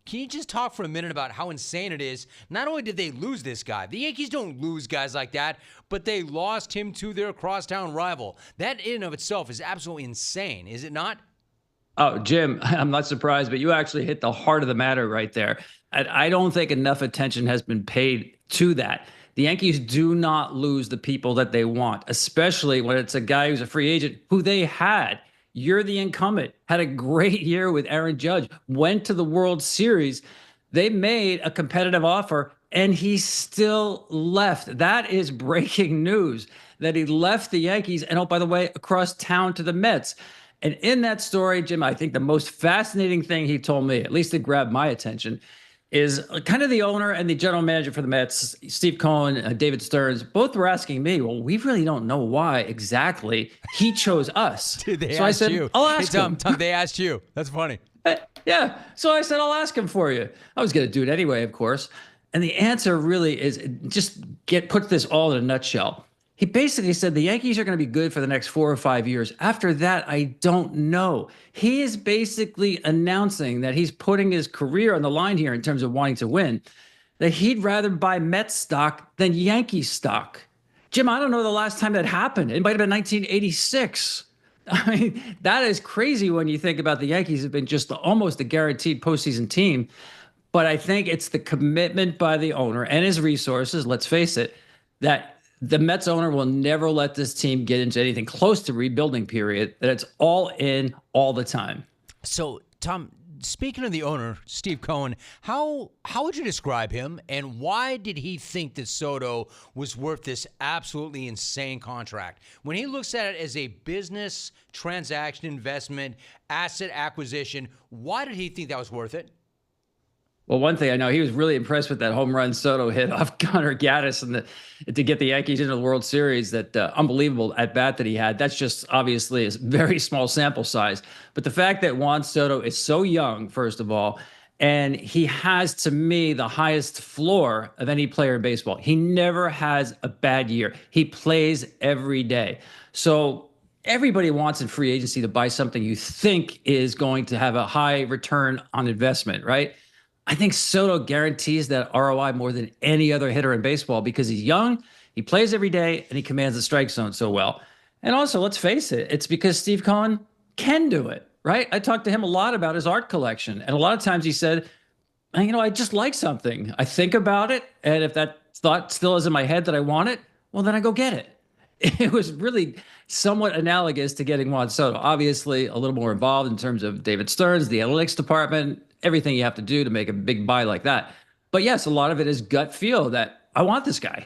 Can you just talk for a minute about how insane it is? Not only did they lose this guy, the Yankees don't lose guys like that, but they lost him to their crosstown rival. That in and of itself is absolutely insane, is it not? Oh, Jim, I'm not surprised, but you actually hit the heart of the matter right there. I don't think enough attention has been paid to that. The Yankees do not lose the people that they want, especially when it's a guy who's a free agent who they had. You're the incumbent, had a great year with Aaron Judge, went to the World Series. They made a competitive offer and he still left. That is breaking news that he left the Yankees and, oh, by the way, across town to the Mets. And in that story, Jim, I think the most fascinating thing he told me, at least it grabbed my attention, is kind of the owner and the general manager for the Mets, Steve Cohen, David Stearns, both were asking me, well, we really don't know why exactly he chose us. Dude, they so asked I said, you. I'll ask Hey, him. Tom, they asked you. That's funny. Yeah. So I said, I'll ask him for you. I was going to do it anyway, of course. And the answer really is just put this all in a nutshell. He basically said the Yankees are going to be good for the next 4 or 5 years. After that, I don't know. He is basically announcing that he's putting his career on the line here in terms of wanting to win, that he'd rather buy Mets stock than Yankee stock. Jim, I don't know the last time that happened. It might have been 1986. I mean, that is crazy when you think about the Yankees have been just almost a guaranteed postseason team. But I think it's the commitment by the owner and his resources, let's face it, that the Mets owner will never let this team get into anything close to rebuilding period, that it's all in all the time. So, Tom, speaking of the owner, Steve Cohen, how would you describe him, and why did he think that Soto was worth this absolutely insane contract? When he looks at it as a business transaction, investment, asset acquisition, why did he think that was worth it? Well, one thing I know, he was really impressed with that home run Soto hit off Gunnar Gaddis to get the Yankees into the World Series. That unbelievable at bat that he had. That's just obviously a very small sample size. But the fact that Juan Soto is so young, first of all, and he has, to me, the highest floor of any player in baseball. He never has a bad year. He plays every day. So everybody wants in free agency to buy something you think is going to have a high return on investment, right? I think Soto guarantees that ROI more than any other hitter in baseball because he's young, he plays every day, and he commands the strike zone so well. And also, let's face it, it's because Steve Cohen can do it, right? I talked to him a lot about his art collection. And a lot of times he said, I just like something. I think about it. And if that thought still is in my head that I want it, well, then I go get it. It was really somewhat analogous to getting Juan Soto. Obviously, a little more involved in terms of David Stearns, the analytics department, everything you have to do to make a big buy like that. But yes, a lot of it is gut feel that I want this guy.